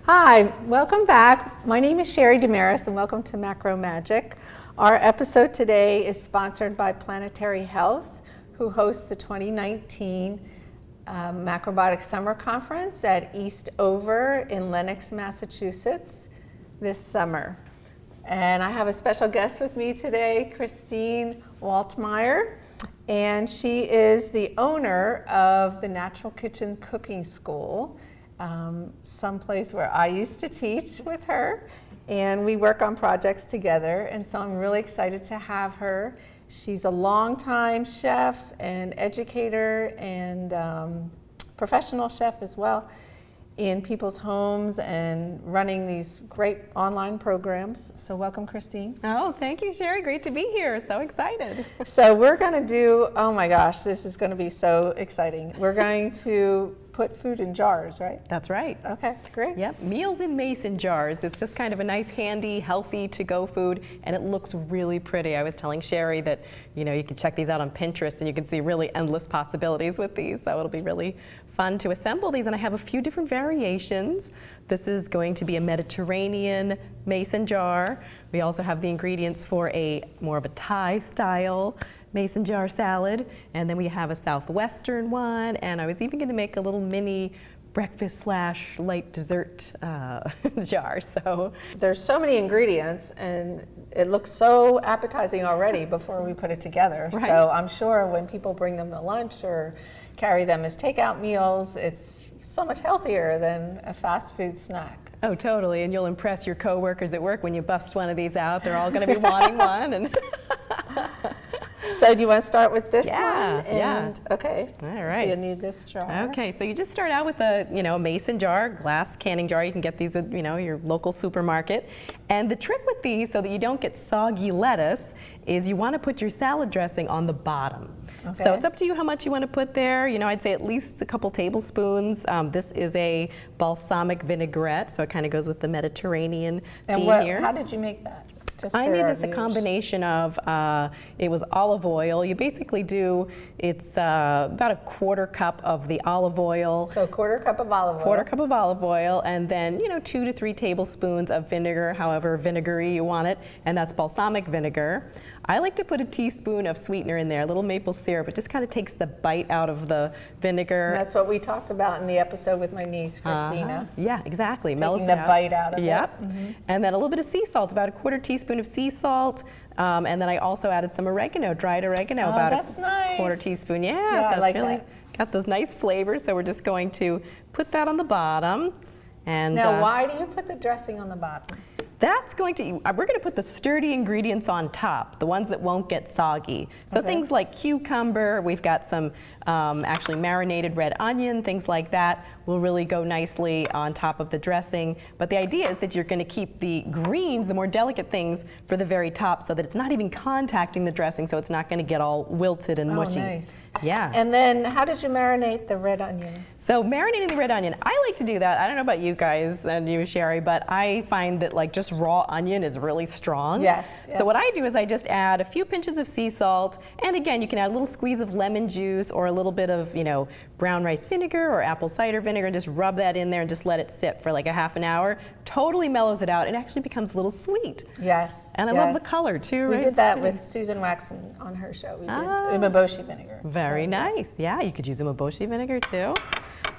Hi, welcome back. My name is Sherry Damaris and welcome to Macro Magic. Our episode today is sponsored by Planetary Health, who hosts the 2019 Macrobiotic Summer Conference at Eastover in Lenox, Massachusetts this summer. And I have a special guest with me today, Christine Waltermyer, and she is the owner of the Natural Kitchen Cooking School, someplace where I used to teach with her, and we work on projects together, and so I'm really excited to have her. She's a longtime chef and educator and professional chef as well in people's homes and running these great online programs. So welcome, Christine. Oh, thank you, Sherry. Great to be here. So excited. So we're going to do, oh my gosh, this is going to be so exciting. We're going to put food in jars, right? That's right. Okay, great. Yep, meals in mason jars. It's just kind of a nice, handy, healthy to-go food, and it looks really pretty. I was telling Sherry that, you know, you can check these out on Pinterest and you can see really endless possibilities with these, so it'll be really fun to assemble these, and I have a few different variations. This is going to be a Mediterranean mason jar. We also have the ingredients for a more of a Thai style mason jar salad, and then we have a southwestern one, and I was even going to make a little mini breakfast / light dessert jar. So there's so many ingredients and it looks so appetizing already before we put it together. Right. So I'm sure when people bring them to lunch or carry them as takeout meals, it's so much healthier than a fast food snack. Oh, totally, and you'll impress your coworkers at work when you bust one of these out. They're all going to be wanting one. And so do you want to start with this one? Yeah. Okay. All right. So you need this jar. Okay, so you just start out with a mason jar, glass canning jar. You can get these at your local supermarket. And the trick with these, so that you don't get soggy lettuce, is you want to put your salad dressing on the bottom. Okay. So it's up to you how much you want to put there. I'd say at least a couple tablespoons. This is a balsamic vinaigrette, so it kind of goes with the Mediterranean theme here. How did you make that? I made this a combination of, it was olive oil. You basically do, it's about a quarter cup of the olive oil. So a quarter cup of olive oil. Quarter cup of olive oil, and then 2 to 3 tablespoons of vinegar, however vinegary you want it, and that's balsamic vinegar. I like to put a teaspoon of sweetener in there, a little maple syrup. It just kind of takes the bite out of the vinegar. And that's what we talked about in the episode with my niece, Christina. Yeah, exactly. Taking the bite out of it. Yep. Mm-hmm. And then a little bit of sea salt, about a quarter teaspoon of sea salt. And then I also added some oregano, dried oregano, about a quarter teaspoon. Yeah, so I like it's really that. got those nice flavors. So we're just going to put that on the bottom. And now, why do you put the dressing on the bottom? That's going to, we're going to put the sturdy ingredients on top, the ones that won't get soggy. So things like cucumber, we've got some actually marinated red onion, things like that will really go nicely on top of the dressing. But the idea is that you're going to keep the greens, the more delicate things, for the very top so that it's not even contacting the dressing, so it's not going to get all wilted and mushy. Oh, nice. Yeah. And then how did you marinate the red onion? So marinating the red onion, I like to do that. I don't know about you guys and you, Sherry, but I find that like just raw onion is really strong. Yes. So what I do is I just add a few pinches of sea salt, and again, you can add a little squeeze of lemon juice or a little bit of, brown rice vinegar or apple cider vinegar, and just rub that in there and just let it sit for like a half an hour. Totally mellows it out. It actually becomes a little sweet. Yes. And I love the color too, right? We did that with Susan Waxman on her show. We did umeboshi vinegar. Very nice. Yeah, you could use umeboshi vinegar too.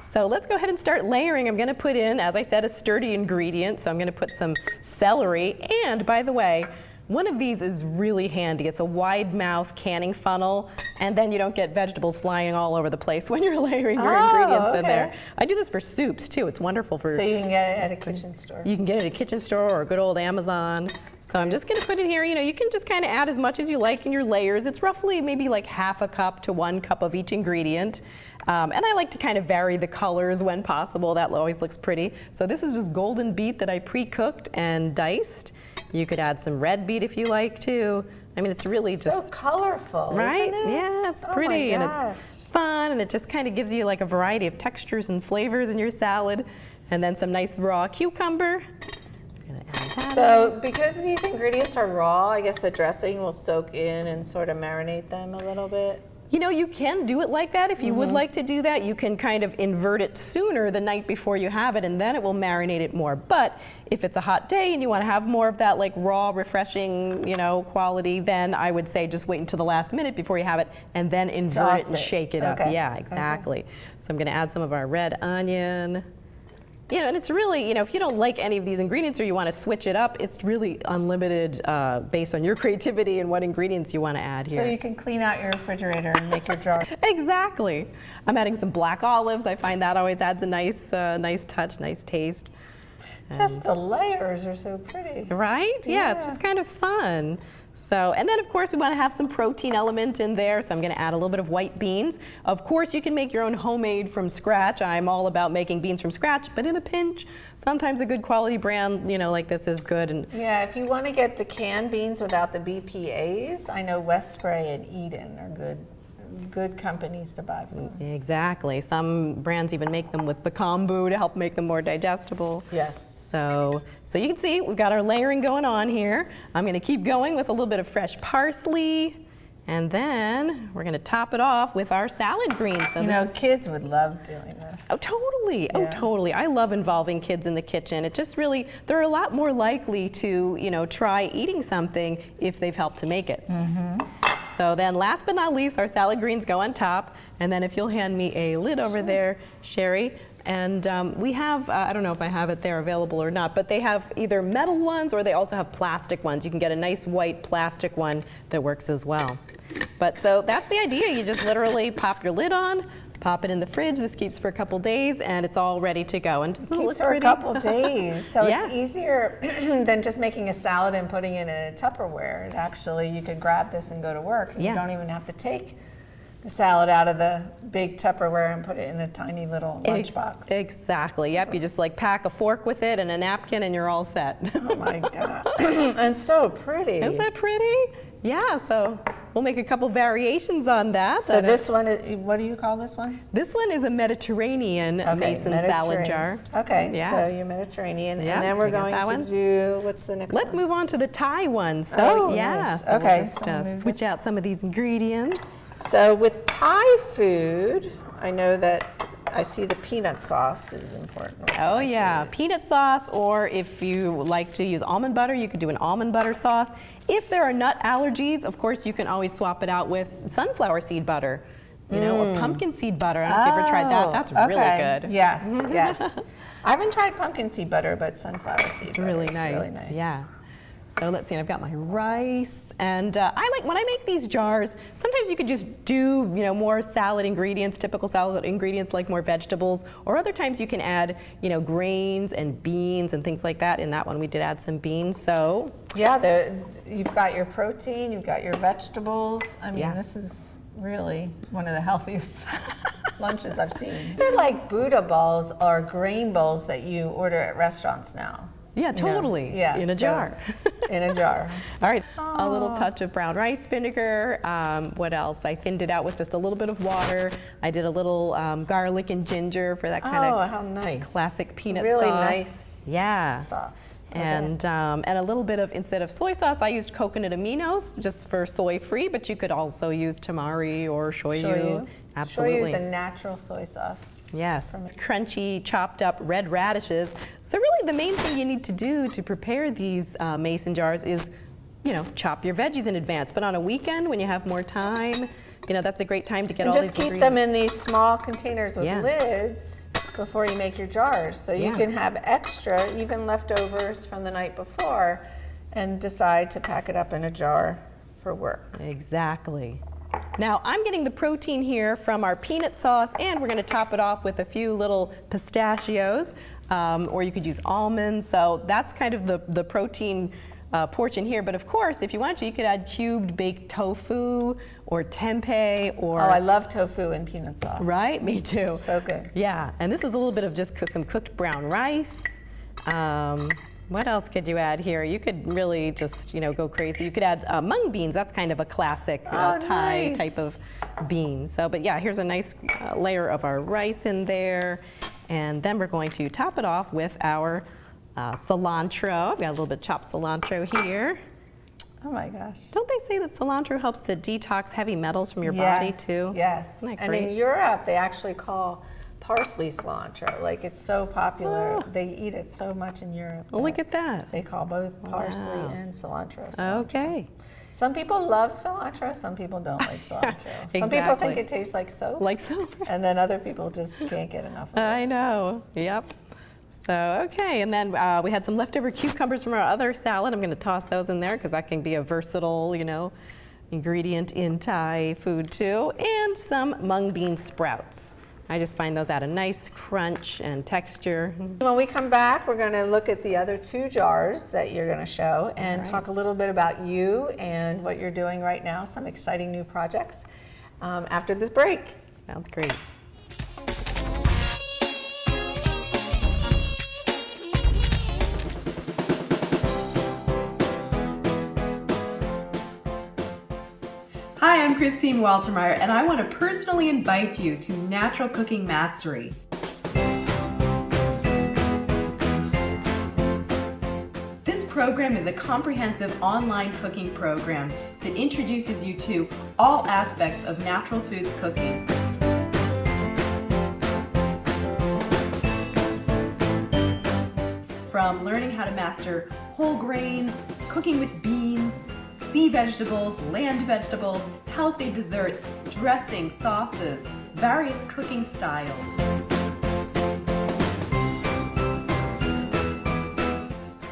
So let's go ahead and start layering. I'm going to put in, as I said, a sturdy ingredient. So I'm going to put some celery. And by the way, one of these is really handy. It's a wide mouth canning funnel, and then you don't get vegetables flying all over the place when you're layering your ingredients in there. I do this for soups too. It's wonderful for. So you can get it at a kitchen store. You can get it at a kitchen store or a good old Amazon. So I'm just going to put in here, you can just kind of add as much as you like in your layers. It's roughly maybe like half a cup to 1 cup of each ingredient. And I like to kind of vary the colors when possible. That always looks pretty. So this is just golden beet that I pre-cooked and diced. You could add some red beet if you like to. I mean, it's really just so colorful, right? Isn't it? Yeah, it's pretty and it's fun, and it just kind of gives you like a variety of textures and flavors in your salad. And then some nice raw cucumber. So because these ingredients are raw, I guess the dressing will soak in and sort of marinate them a little bit. You know, you can do it like that if you would like to do that. You can kind of invert it sooner the night before you have it, and then it will marinate it more. But if it's a hot day and you want to have more of that like raw, refreshing, you know, quality, then I would say just wait until the last minute before you have it, and then invert it and shake it up. Okay. Yeah, exactly. So I'm going to add some of our red onion. You know, and it's really, you know, if you don't like any of these ingredients or you want to switch it up, it's really unlimited based on your creativity and what ingredients you want to add here. So you can clean out your refrigerator and make your jar. Exactly. I'm adding some black olives. I find that always adds a nice, nice touch, nice taste. Just the layers are so pretty. Right? Yeah, it's just kind of fun. So, and then of course we want to have some protein element in there, so I'm going to add a little bit of white beans. Of course you can make your own homemade from scratch. I'm all about making beans from scratch, but in a pinch, sometimes a good quality brand, you know, like this is good. And yeah, if you want to get the canned beans without the BPAs, I know West Spray and Eden are good companies to buy from. Exactly. Some brands even make them with bacambu to help make them more digestible. Yes. So you can see we've got our layering going on here. I'm going to keep going with a little bit of fresh parsley, and then we're going to top it off with our salad greens. So you know, kids would love doing this. Oh, totally. Yeah. Oh, totally. I love involving kids in the kitchen. It just really, they're a lot more likely to, you know, try eating something if they've helped to make it. So then last but not least, our salad greens go on top. And then if you'll hand me a lid over there, Sherry. And we have, I don't know if I have it there available or not, but they have either metal ones or they also have plastic ones. You can get a nice white plastic one that works as well. But so that's the idea. You just literally pop your lid on, pop it in the fridge. This keeps for a couple days and it's all ready to go. And doesn't it look for pretty? a couple days. So Yeah. it's easier than just making a salad and putting it in a Tupperware. It actually, you could grab this and go to work. And Yeah. You don't even have to take the salad out of the big Tupperware and put it in a tiny little lunchbox. Exactly. Yep. You just like pack a fork with it and a napkin and you're all set. Oh my God. And so pretty. Isn't that pretty? Yeah. So we'll make a couple variations on that. So this one, what do you call this one? This one is a Mediterranean mason salad jar. Okay, Yeah. so your Mediterranean. Yeah, And then we're we got going that to one. do, what's the next Let's one? move on to the Thai one. So Oh, yeah, nice. so Okay, we'll just so move switch this- out some of these ingredients. So with Thai food, I know that I see the peanut sauce is important. with Oh Thai yeah, food. peanut sauce, or if you like to use almond butter, you could do an almond butter sauce. If there are nut allergies, of course, you can always swap it out with sunflower seed butter, you know, or pumpkin seed butter. I don't know if you've ever tried that. That's really okay. good. Yes, yes. I haven't tried pumpkin seed butter, but sunflower seed It's butter really is nice. really nice. Yeah. So let's see, I've got my rice, and I like, when I make these jars, sometimes you could just do, you know, more salad ingredients, typical salad ingredients like more vegetables, or other times you can add, you know, grains and beans and things like that. In that one we did add some beans, so. Yeah, you've got your protein, you've got your vegetables. I mean, Yeah. this is really one of the healthiest lunches I've seen. They're like Buddha balls or grain bowls that you order at restaurants now. Yeah, You know? totally. Yeah, In a so- jar. In a jar. All right, a little touch of brown rice vinegar. What else? I thinned it out with just a little bit of water. I did a little garlic and ginger for that kind Oh, of how nice. classic peanut Really sauce. nice Yeah. sauce. Okay. And a little bit of, instead of soy sauce, I used coconut aminos just for soy free, but you could also use tamari or shoyu. Absolutely. Shoyu is a natural soy sauce. Yes, crunchy, chopped up red radishes. So really the main thing you need to do to prepare these mason jars is, you know, chop your veggies in advance. But on a weekend when you have more time, you know, that's a great time to get And all just these keep ingredients. them in these small containers with Yeah. lids before you make your jars. So you Yeah. can have extra, even leftovers from the night before, and decide to pack it up in a jar for work. Exactly. Now I'm getting the protein here from our peanut sauce, and we're going to top it off with a few little pistachios, or you could use almonds. So that's kind of the protein portion here. But of course, if you wanted to, you could add cubed baked tofu or tempeh or. Oh, I love tofu and peanut sauce. Right, me too. So good. Yeah, and this is a little bit of just some cooked brown rice. What else could you add here? You could really just, you know, go crazy. You could add mung beans. That's kind of a classic Oh, Thai nice. type of bean. So, but yeah, here's a nice layer of our rice in there. And then we're going to top it off with our cilantro. We got a little bit chopped cilantro here. Oh my gosh. Don't they say that cilantro helps to detox heavy metals from your body too? Yes. Isn't that And great? in Europe, they actually call parsley cilantro. Like, it's so popular. Oh. They eat it so much in Europe. Well, look at that. They call both parsley Wow. and cilantro. Okay. Some people love cilantro, some people don't like cilantro. Some people Exactly. think it tastes like soap. Like so. And then other people just can't get enough of it. I know. Yep. So, okay, and then we had some leftover cucumbers from our other salad. I'm going to toss those in there because that can be a versatile, ingredient in Thai food too. And some mung bean sprouts. I just find those add a nice crunch and texture. When we come back, we're going to look at the other 2 jars that you're going to show and talk a little bit about you and what you're doing right now, some exciting new projects after this break. Sounds great. Hi, I'm Christine Waltermyer, and I want to personally invite you to Natural Cooking Mastery. This program is a comprehensive online cooking program that introduces you to all aspects of natural foods cooking. From learning how to master whole grains, cooking with beans, sea vegetables, land vegetables, healthy desserts, dressings, sauces, various cooking styles.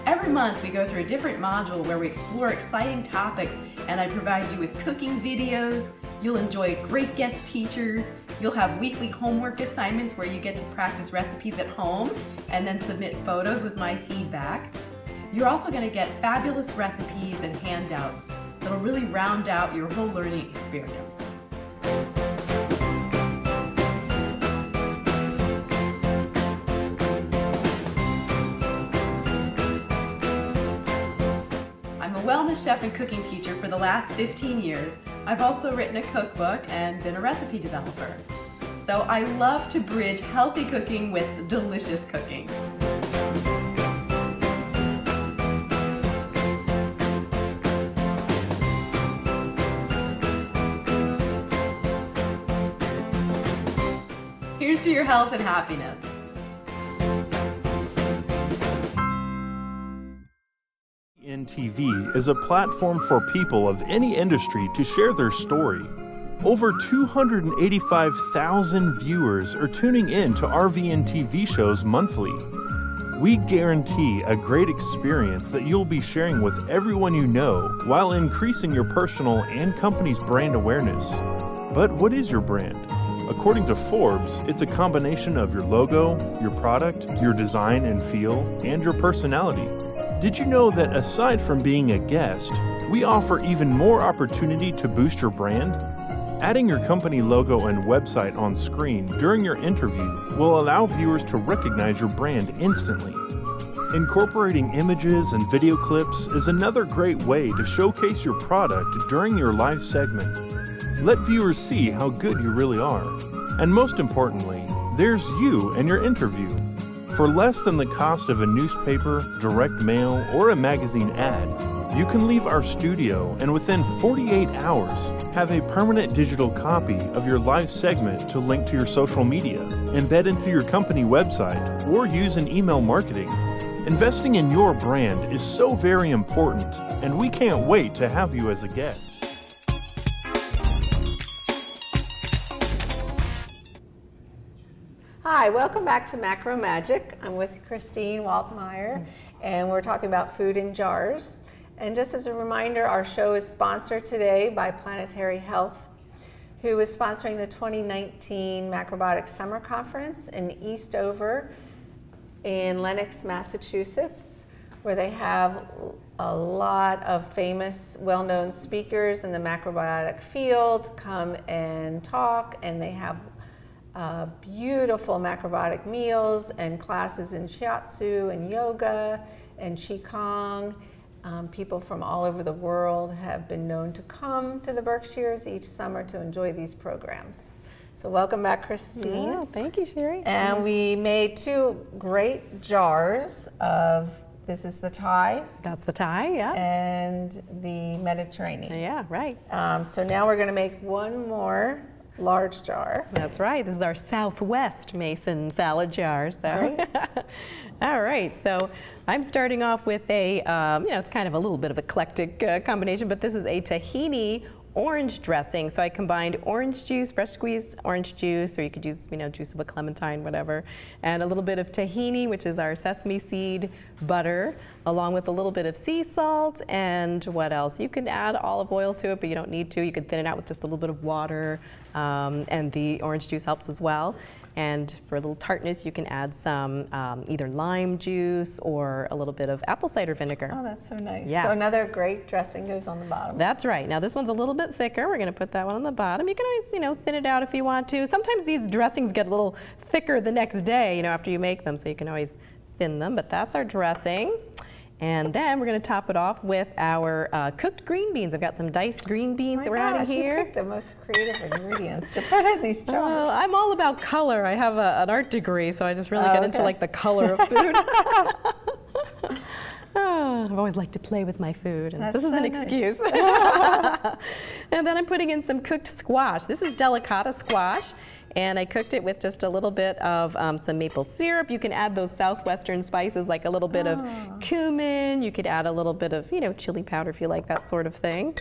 Every month we go through a different module where we explore exciting topics, and I provide you with cooking videos. You'll enjoy great guest teachers. You'll have weekly homework assignments where you get to practice recipes at home and then submit photos with my feedback. You're also going to get fabulous recipes and handouts that'll really round out your whole learning experience. I'm a wellness chef and cooking teacher for the last 15 years. I've also written a cookbook and been a recipe developer. So I love to bridge healthy cooking with delicious cooking. Here's to your health and happiness. TV is a platform for people of any industry to share their story. Over 285,000 viewers are tuning in to RVN TV shows monthly. We guarantee a great experience that you'll be sharing with everyone you know while increasing your personal and company's brand awareness. But what is your brand? According to Forbes, it's a combination of your logo, your product, your design and feel, and your personality. Did you know that aside from being a guest, we offer even more opportunity to boost your brand? Adding your company logo and website on screen during your interview will allow viewers to recognize your brand instantly. Incorporating images and video clips is another great way to showcase your product during your live segment. Let viewers see how good you really are. And most importantly, there's you and your interview. For less than the cost of a newspaper, direct mail, or a magazine ad, you can leave our studio and within 48 hours have a permanent digital copy of your live segment to link to your social media, embed into your company website, or use in email marketing. Investing in your brand is so very important, and we can't wait to have you as a guest. Hi, welcome back to Macro Magic. I'm with Christine Waltermyer, and we're talking about food in jars. And just as a reminder, our show is sponsored today by Planetary Health, who is sponsoring the 2019 Macrobiotics Summer Conference in Eastover in Lenox, Massachusetts, where they have a lot of famous, well-known speakers in the macrobiotic field come and talk, and they have beautiful macrobiotic meals and classes in shiatsu and yoga and qigong. People from all over the world have been known to come to the Berkshires each summer to enjoy these programs. So welcome back, Christine. Yeah, thank you, Sherry. And we made 2 great jars of this is the Thai That's the Thai, yeah. and the Mediterranean. Yeah, right. So now we're going to make one more large jar. That's right. This is our Southwest Mason salad jar. So, all right. So I'm starting off with a, it's kind of a little bit of eclectic combination, but this is a tahini orange dressing. So I combined orange juice, fresh squeezed orange juice, or you could use, juice of a clementine, whatever, and a little bit of tahini, which is our sesame seed butter, along with a little bit of sea salt, and what else? You can add olive oil to it, but you don't need to. You can thin it out with just a little bit of water, and the orange juice helps as well. And for a little tartness, you can add some either lime juice or a little bit of apple cider vinegar. Oh, that's so nice. Yeah. So another great dressing goes on the bottom. That's right. Now this one's a little bit thicker. We're going to put that one on the bottom. You can always, thin it out if you want to. Sometimes these dressings get a little thicker the next day, after you make them, so you can always thin them. But that's our dressing. And then we're going to top it off with our cooked green beans. I've got some diced green beans that we're adding here. You picked the most creative ingredients to put in these jars. Well, I'm all about color. I have an art degree, so I just really get into like the color of food. I've always liked to play with my food, and this is an excuse. And then I'm putting in some cooked squash. This is delicata squash, and I cooked it with just a little bit of some maple syrup. You can add those southwestern spices like a little bit of cumin. You could add a little bit of, chili powder if you like that sort of thing.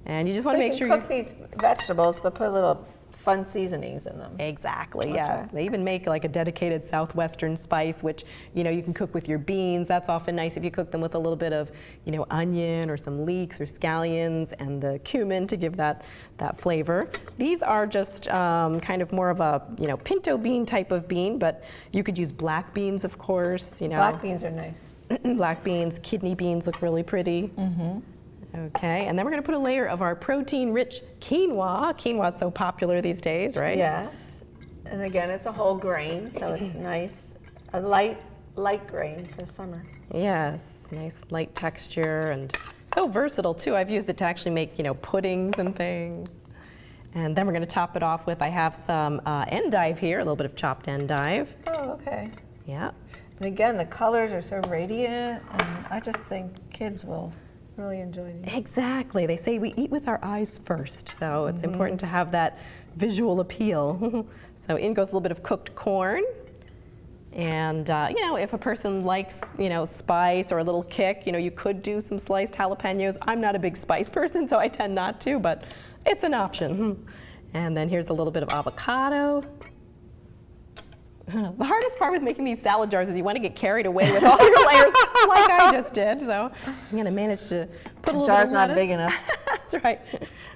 And you just want to make sure you cook these vegetables, but put a little fun seasonings in them. Exactly, yes. They even make like a dedicated southwestern spice, which, you can cook with your beans. That's often nice if you cook them with a little bit of, onion or some leeks or scallions and the cumin to give that flavor. These are just kind of more of a, pinto bean type of bean, but you could use black beans, of course. Black beans are nice. Black beans, kidney beans look really pretty. Mm-hmm. Okay, and then we're going to put a layer of our protein-rich quinoa. Quinoa is so popular these days, right? Yes, and again, it's a whole grain, so it's nice, a light grain for summer. Yes, nice light texture and so versatile too. I've used it to actually make, puddings and things. And then we're going to top it off with, I have some endive here, a little bit of chopped endive. Oh, okay. Yeah. And again, the colors are so radiant, and I just think kids will really enjoy these. Exactly. They say we eat with our eyes first, so it's important to have that visual appeal. So in goes a little bit of cooked corn. And, if a person likes, spice or a little kick, you could do some sliced jalapenos. I'm not a big spice person, so I tend not to, but it's an option. And then here's a little bit of avocado. The hardest part with making these salad jars is you want to get carried away with all your layers like I just did. So I'm going to manage to put a little jar's bit of lettuce. not big enough. That's right.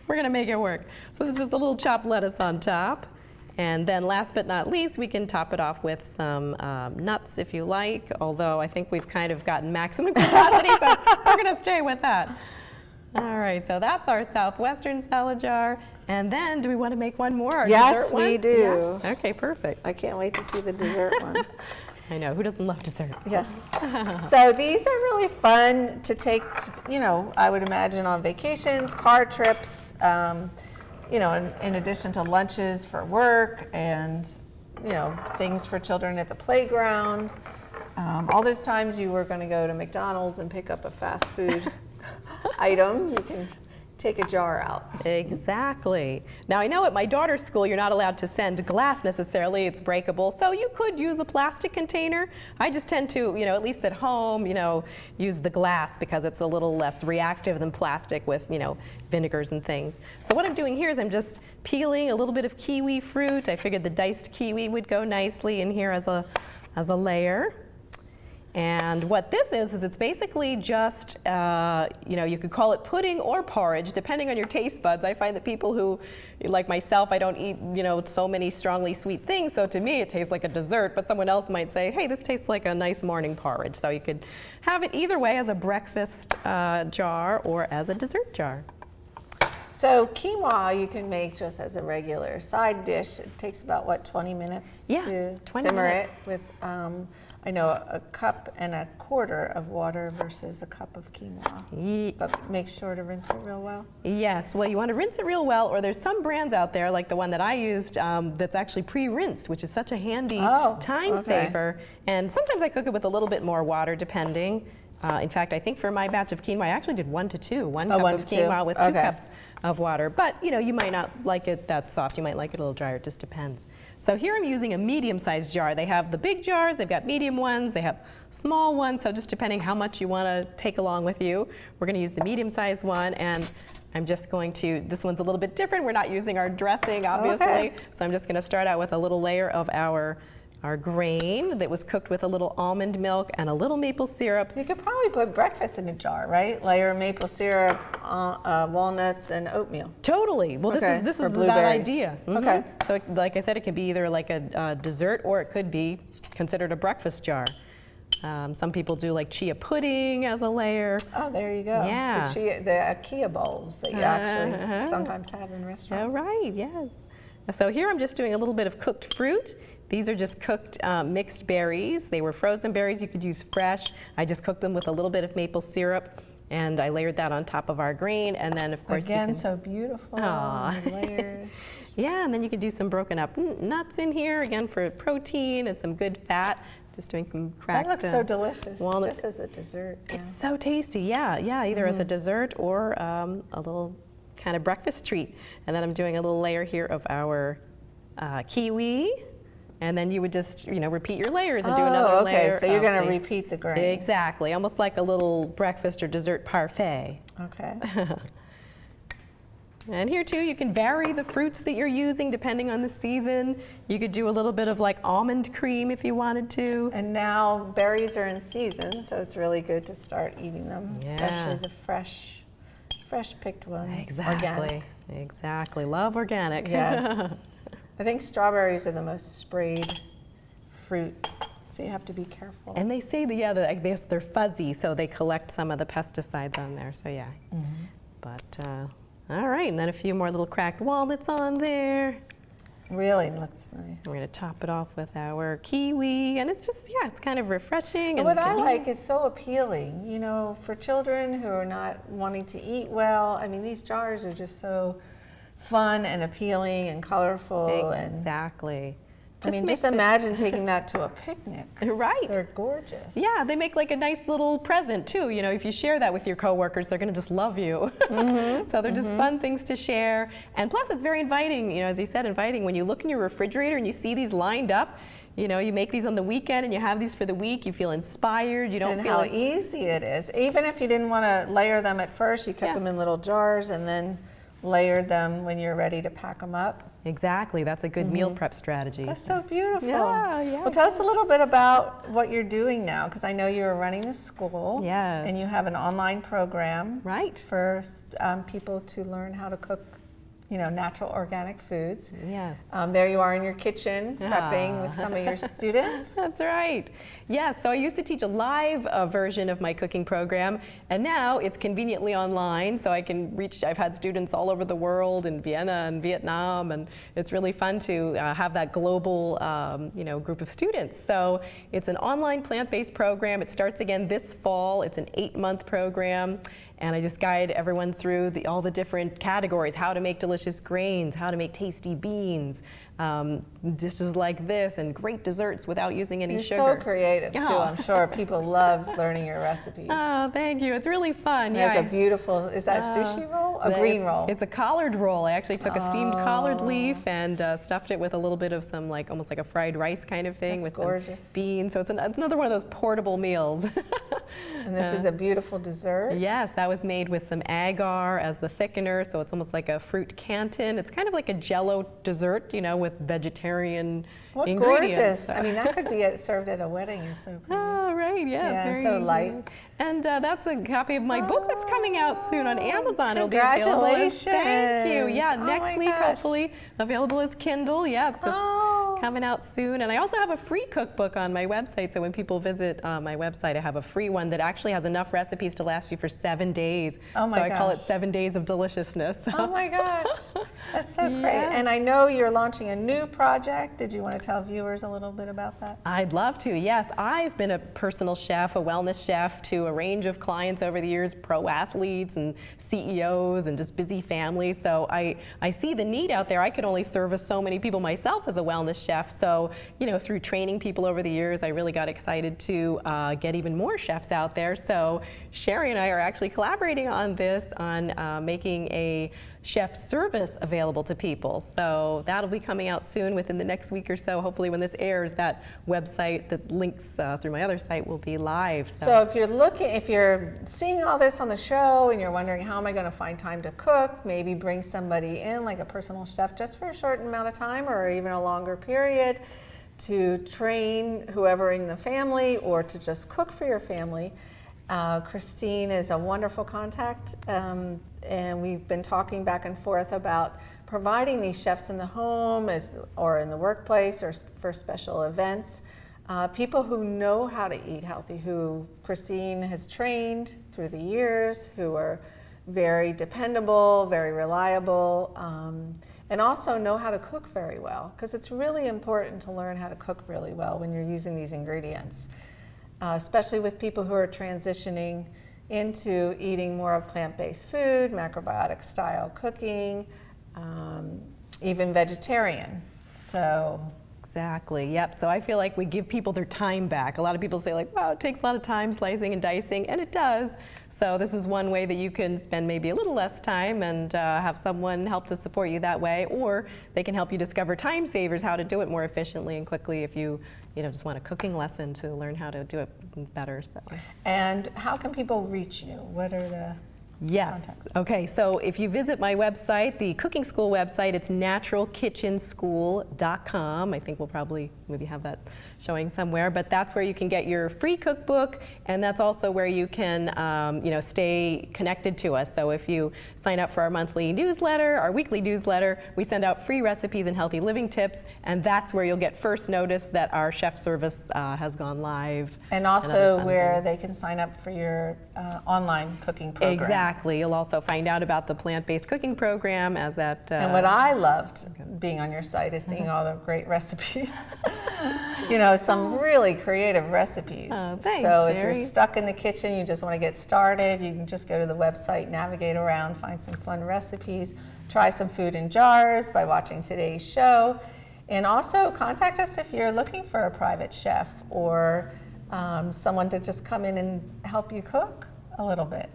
We're going to make it work. So there's just a little chopped lettuce on top. And then last but not least, we can top it off with some nuts if you like, although I think we've kind of gotten maximum capacity, so we're going to stay with that. All right, so that's our Southwestern salad jar. And then, do we want to make one more? Yes, we do. Yeah? Okay, perfect. I can't wait to see the dessert one. I know, who doesn't love dessert? Yes. So these are really fun to take, I would imagine on vacations, car trips, in addition to lunches for work and, things for children at the playground. All those times you were going to go to McDonald's and pick up a fast food item, you can take a jar out. Exactly. Now I know at my daughter's school you're not allowed to send glass necessarily, it's breakable, so you could use a plastic container. I just tend to, at least at home, use the glass because it's a little less reactive than plastic with, vinegars and things. So what I'm doing here is I'm just peeling a little bit of kiwi fruit. I figured the diced kiwi would go nicely in here as a layer. And what this is it's basically just, you could call it pudding or porridge, depending on your taste buds. I find that people who, like myself, I don't eat, so many strongly sweet things, so to me it tastes like a dessert, but someone else might say, hey, this tastes like a nice morning porridge. So you could have it either way, as a breakfast jar or as a dessert jar. So quinoa you can make just as a regular side dish. It takes about, 20 minutes to 20 simmer minutes. it with, I know, a cup and a quarter of water versus a cup of quinoa. But make sure to rinse it real well. Yes, well, you want to rinse it real well, or there's some brands out there, like the one that I used, that's actually pre-rinsed, which is such a handy time saver. And sometimes I cook it with a little bit more water, depending. In fact, I think for my batch of quinoa, I actually did 1 to 2. One Oh, cup 1 of to 2. quinoa with 2 Okay. cups of water. But, you know, you might not like it that soft. You might like it a little drier. It just depends. So here I'm using a medium-sized jar. They have the big jars, they've got medium ones, they have small ones, so just depending how much you want to take along with you. We're going to use the medium-sized one, and I'm just going to, this one's a little bit different. We're not using our dressing, obviously. Okay. So I'm just going to start out with a little layer of our grain that was cooked with a little almond milk and a little maple syrup. You could probably put breakfast in a jar, right? Layer maple syrup, walnuts, and oatmeal. Totally. Well, Okay, this or is that blueberries. idea. Okay. So, like I said, it can be either like a dessert or it could be considered a breakfast jar. Some people do like chia pudding as a layer. Oh, there you go. Yeah. The IKEA bowls that you actually sometimes have in Oh, restaurants. right, yes. So here I'm just doing a little bit of cooked fruit. These are just cooked mixed berries. They were frozen berries. You could use fresh. I just cooked them with a little bit of maple syrup, and I layered that on top of our grain. And then, of course, Again, you can, so beautiful. Aw. the layers. yeah, and then you can do some broken up nuts in here, again, for protein and some good fat. Just doing some cracked That looks so delicious, walnut. just as a dessert. It's so tasty, yeah, either as a dessert or a little kind of breakfast treat. And then I'm doing a little layer here of our kiwi, and then you would just, you know, repeat your layers and do another layer. Okay, so you're of going to the- repeat the grain. Exactly, almost like a little breakfast or dessert parfait. Okay. And here too, you can vary the fruits that you're using depending on the season. You could do a little bit of like almond cream if you wanted to. And now berries are in season, so it's really good to start eating them, especially Yeah. the fresh picked ones. Exactly, Organic. exactly. Love organic. Yes. I think strawberries are the most sprayed fruit, so you have to be careful. And they say that, yeah, that I guess they're fuzzy, so they collect some of the pesticides on there, so yeah. But, all right, and then a few more little cracked walnuts on there. Really looks nice. We're gonna top it off with our kiwi, and it's just, yeah, it's kind of refreshing. And And what I convenient. like is so appealing, you know, for children who are not wanting to eat well. I mean, these jars are just so fun and appealing and colorful. Exactly. And I mean, makes just imagine taking that to a picnic. Right. They're gorgeous. Yeah, they make like a nice little present too. You know, if you share that with your coworkers, they're going to just love you. So they're just fun things to share. And plus, it's very inviting. You know, as you said, inviting. When you look in your refrigerator and you see these lined up, you know, you make these on the weekend and you have these for the week. You feel inspired. You don't And feel how as- easy it is. Even if you didn't want to layer them at first, you kept Yeah. them in little jars and then layered them when you're ready to pack them up. Exactly. That's a good meal prep strategy. That's so beautiful. Yeah, yeah. Well, tell us a little bit about what you're doing now, because I know you're running the school. Yes. And you have an online program Right. for people to learn how to cook, you know, natural organic foods. Yes. There you are in your kitchen prepping Ah. with some of your students. That's right. Yes, so I used to teach a live version of my cooking program, and now it's conveniently online, so I can reach, I've had students all over the world in Vienna and Vietnam, and it's really fun to have that global, you know, group of students. So it's an online plant-based program. It starts again this fall. It's an 8-month program, and I just guide everyone through all the different categories: how to make delicious grains, how to make tasty beans, dishes like this, and great desserts without using any You're sugar. so creative too. Oh. I'm sure people love learning your recipes. Oh, thank you. It's really fun. There's yeah, a beautiful, is that a sushi roll? A It's- green roll. It's a collard roll. I actually took a steamed collard Oh. leaf and stuffed it with a little bit of some, like, almost like a fried rice kind of thing That's with gorgeous. some beans. So it's another one of those portable meals. And this is a beautiful dessert. Yes, that was made with some agar as the thickener, so it's almost like a fruit canton. It's kind of like a Jell-O dessert, you know, with vegetarian What ingredients. gorgeous. I mean, that could be served at a wedding. It's so pretty. Oh, right, yeah. Yeah, it's and very so light. And that's a copy of my book that's coming out soon on Amazon. It'll be available. Congratulations. Thank you. Yeah, Oh next my week, gosh. hopefully, available as Kindle. Yeah, it's Oh. coming out soon. And I also have a free cookbook on my website. So when people visit my website, I have a free one that actually has enough recipes to last you for 7 days. Oh my So I call it gosh. 7 Days of Deliciousness. Oh my gosh, that's so great. Yes. And I know you're launching a new project. Did you want to tell viewers a little bit about that? I'd love to, yes. I've been a personal chef, a wellness chef to a range of clients over the years, pro athletes and CEOs and just busy families. So I see the need out there. I could only service so many people myself as a wellness chef. So, through training people over the years, I really got excited to get even more chefs out there. So Sherry and I are actually collaborating on this, on making a chef service available to people. So that'll be coming out soon within the next week or so. Hopefully when this airs, that website that links through my other site will be live. So if you're seeing all this on the show and you're wondering how am I going to find time to cook, maybe bring somebody in like a personal chef just for a short amount of time or even a longer period to train whoever in the family or to just cook for your family. Christine is a wonderful contact, and we've been talking back and forth about providing these chefs in the home or in the workplace or for special events. People who know how to eat healthy, who Christine has trained through the years, who are very dependable, very reliable, and also know how to cook very well, because it's really important to learn how to cook really well when you're using these ingredients. Especially with people who are transitioning into eating more of plant-based food, macrobiotic style cooking, even vegetarian. So exactly, yep. So I feel like we give people their time back. A lot of people say like, wow, it takes a lot of time slicing and dicing, and it does. So this is one way that you can spend maybe a little less time and have someone help to support you that way, or they can help you discover time savers, how to do it more efficiently and quickly if you just want a cooking lesson to learn how to do it better. So. And how can people reach you? What are the contacts? Okay, so if you visit my website, the cooking school website, it's naturalkitchenschool.com. I think we'll probably maybe have that showing somewhere, but that's where you can get your free cookbook, and that's also where you can stay connected to us. So if you sign up for our monthly newsletter, our weekly newsletter, we send out free recipes and healthy living tips, and that's where you'll get first notice that our chef service has gone live. And also where they can sign up for your online cooking program. Exactly. You'll also find out about the plant-based cooking program as that. And what I loved being on your site is seeing all the great recipes. Some really creative recipes. Thanks, so if Sherry. you're stuck in the kitchen, you just want to get started, you can just go to the website, navigate around, find some fun recipes, try some food in jars by watching today's show, and also contact us if you're looking for a private chef or someone to just come in and help you cook a little bit.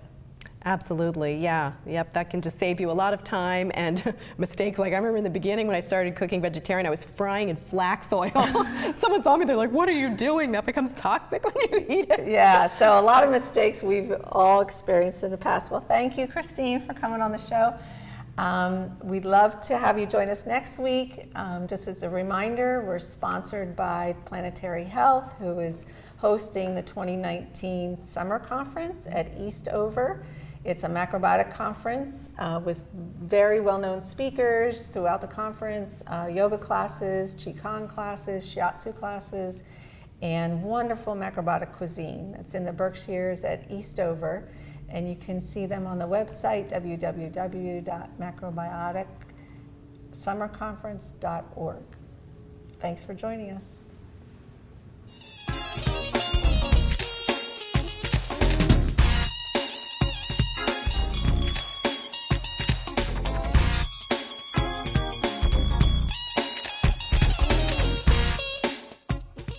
Absolutely, yeah. Yep, that can just save you a lot of time and mistakes. Like I remember in the beginning when I started cooking vegetarian, I was frying in flax oil. Someone saw me, they're like, what are you doing? That becomes toxic when you eat it. Yeah, so a lot of mistakes we've all experienced in the past. Well, thank you, Christine, for coming on the show. We'd love to have you join us next week. Just as a reminder, we're sponsored by Planetary Health, who is hosting the 2019 summer conference at Eastover. It's a macrobiotic conference with very well-known speakers throughout the conference, yoga classes, qigong classes, shiatsu classes, and wonderful macrobiotic cuisine. That's in the Berkshires at Eastover, and you can see them on the website, www.macrobioticsummerconference.org. Thanks for joining us.